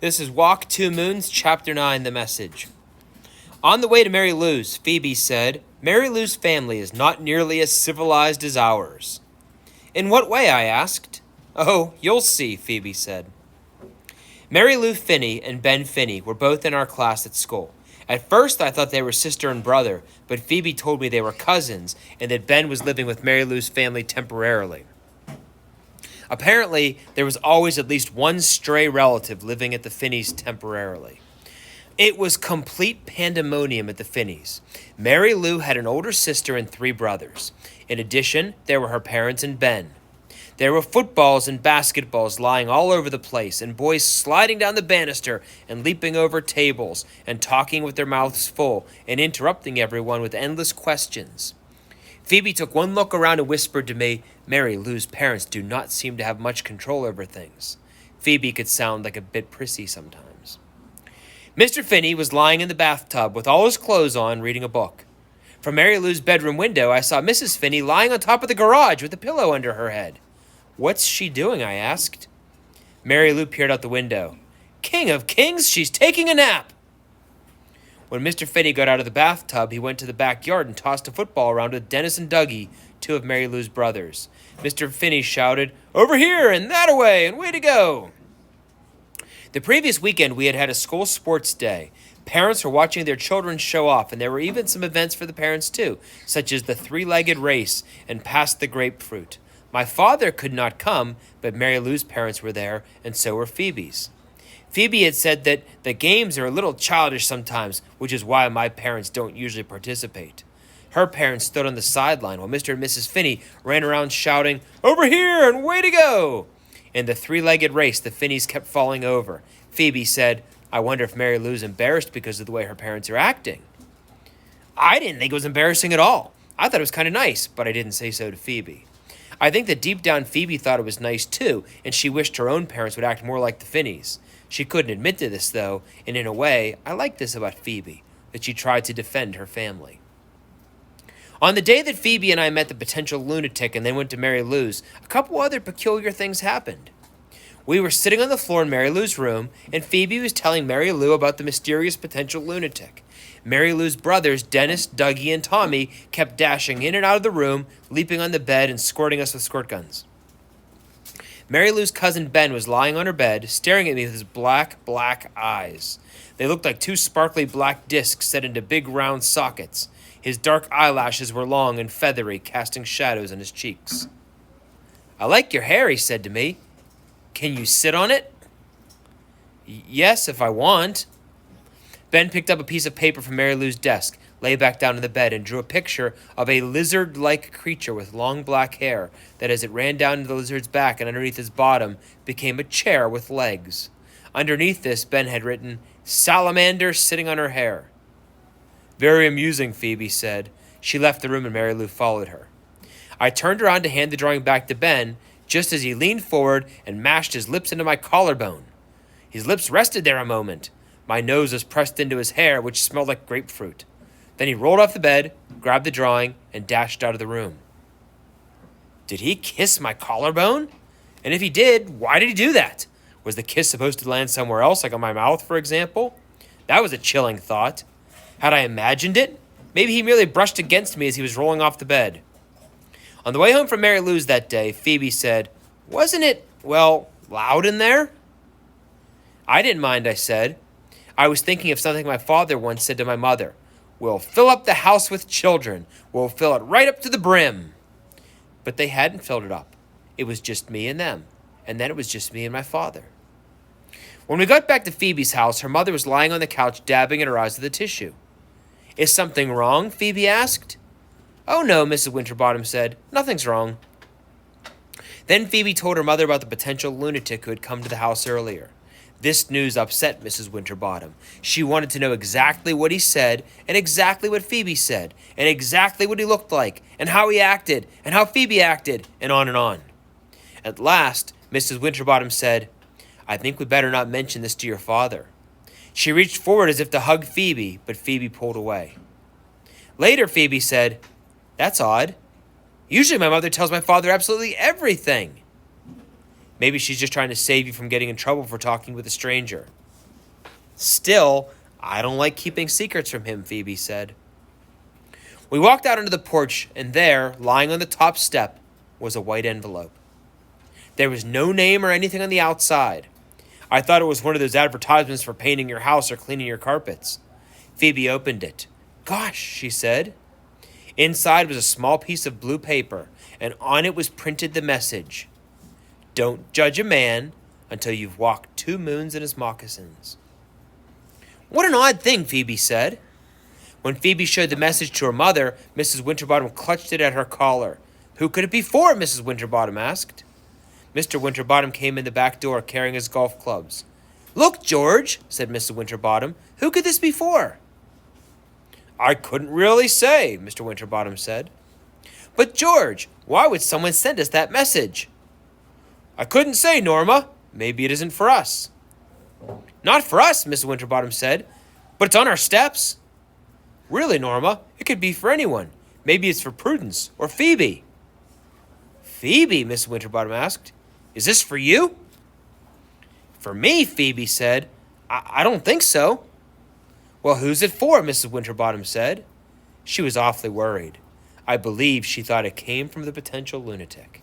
This is Walk Two Moons, Chapter 9, The Message. On the way to Mary Lou's, Phoebe said, "Mary Lou's family is not nearly as civilized as ours." "In what way?" I asked. "Oh, you'll see," Phoebe said. Mary Lou Finney and Ben Finney were both in our class at school. At first, I thought they were sister and brother, but Phoebe told me they were cousins and that Ben was living with Mary Lou's family temporarily. Apparently, there was always at least one stray relative living at the Finneys temporarily. It was complete pandemonium at the Finneys. Mary Lou had an older sister and 3 brothers. In addition, there were her parents and Ben. There were footballs and basketballs lying all over the place, and boys sliding down the banister and leaping over tables and talking with their mouths full and interrupting everyone with endless questions. Phoebe took one look around and whispered to me, "Mary Lou's parents do not seem to have much control over things." Phoebe could sound like a bit prissy sometimes. Mr. Finney was lying in the bathtub with all his clothes on, reading a book. From Mary Lou's bedroom window, I saw Mrs. Finney lying on top of the garage with a pillow under her head. "What's she doing?" I asked. Mary Lou peered out the window. "King of Kings, she's taking a nap!" When Mr. Finney got out of the bathtub, he went to the backyard and tossed a football around with Dennis and Dougie, 2 of Mary Lou's brothers. Mr. Finney shouted, "Over here and that away, and way to go!" The previous weekend, we had had a school sports day. Parents were watching their children show off, and there were even some events for the parents too, such as the 3-legged race and pass the grapefruit. My father could not come, but Mary Lou's parents were there, and so were Phoebe's. Phoebe had said that the games are a little childish sometimes, which is why my parents don't usually participate. Her parents stood on the sideline while Mr. and Mrs. Finney ran around shouting, "Over here and way to go!" In the 3-legged race, the Finneys kept falling over. Phoebe said, "I wonder if Mary Lou's embarrassed because of the way her parents are acting." I didn't think it was embarrassing at all. I thought it was kind of nice, but I didn't say so to Phoebe. I think that deep down Phoebe thought it was nice too, and she wished her own parents would act more like the Finneys. She couldn't admit to this, though, and in a way, I like this about Phoebe, that she tried to defend her family. On the day that Phoebe and I met the potential lunatic and then went to Mary Lou's, a couple other peculiar things happened. We were sitting on the floor in Mary Lou's room, and Phoebe was telling Mary Lou about the mysterious potential lunatic. Mary Lou's brothers, Dennis, Dougie, and Tommy, kept dashing in and out of the room, leaping on the bed and squirting us with squirt guns. Mary Lou's cousin Ben was lying on her bed, staring at me with his black eyes. They looked like 2 sparkly black discs set into big round sockets. His dark eyelashes were long and feathery, casting shadows on his cheeks. "I like your hair," he said to me. "Can you sit on it?" "Yes, if I want." Ben picked up a piece of paper from Mary Lou's desk, lay back down in the bed, and drew a picture of a lizard-like creature with long black hair that, as it ran down the lizard's back and underneath his bottom, became a chair with legs. Underneath this, Ben had written, "Salamander sitting on her hair." "Very amusing," Phoebe said. She left the room and Mary Lou followed her. I turned around to hand the drawing back to Ben, just as he leaned forward and mashed his lips into my collarbone. His lips rested there a moment. My nose was pressed into his hair, which smelled like grapefruit. Then he rolled off the bed, grabbed the drawing, and dashed out of the room. Did he kiss my collarbone? And if he did, why did he do that? Was the kiss supposed to land somewhere else, like on my mouth, for example? That was a chilling thought. Had I imagined it? Maybe he merely brushed against me as he was rolling off the bed. On the way home from Mary Lou's that day, Phoebe said, "Wasn't it, loud in there?" I didn't mind, I said. I was thinking of something my father once said to my mother. "We'll fill up the house with children. We'll fill it right up to the brim." But they hadn't filled it up. It was just me and them. And then it was just me and my father. When we got back to Phoebe's house, her mother was lying on the couch dabbing at her eyes with a tissue. "Is something wrong?" Phoebe asked. "Oh no," Mrs. Winterbottom said. "Nothing's wrong." Then Phoebe told her mother about the potential lunatic who had come to the house earlier. This news upset Mrs. Winterbottom. She wanted to know exactly what he said, and exactly what Phoebe said, and exactly what he looked like, and how he acted, and how Phoebe acted, and on and on. At last, Mrs. Winterbottom said, "I think we better not mention this to your father." She reached forward as if to hug Phoebe, but Phoebe pulled away. Later, Phoebe said, "That's odd. Usually my mother tells my father absolutely everything." Maybe she's just trying to save you from getting in trouble for talking with a stranger. Still, I don't like keeping secrets from him, Phoebe said. We walked out onto the porch, and there, lying on the top step, was a white envelope. There was no name or anything on the outside. I thought it was one of those advertisements for painting your house or cleaning your carpets. Phoebe opened it. Gosh, she said. Inside was a small piece of blue paper, and on it was printed the message: Don't judge a man until you've walked 2 moons in his moccasins. What an odd thing, Phoebe said. When Phoebe showed the message to her mother, Mrs. Winterbottom clutched it at her collar. Who could it be for? Mrs. Winterbottom asked. Mr. Winterbottom came in the back door carrying his golf clubs. Look, George, said Mrs. Winterbottom. Who could this be for? I couldn't really say, Mr. Winterbottom said. But, George, why would someone send us that message? I couldn't say, Norma. Maybe it isn't for us. Not for us, Mrs. Winterbottom said, but it's on our steps. Really, Norma, it could be for anyone. Maybe it's for Prudence or Phoebe. Phoebe, Mrs. Winterbottom asked. Is this for you? For me, Phoebe said. I don't think so. Well, who's it for? Mrs. Winterbottom said. She was awfully worried. I believe she thought it came from the potential lunatic.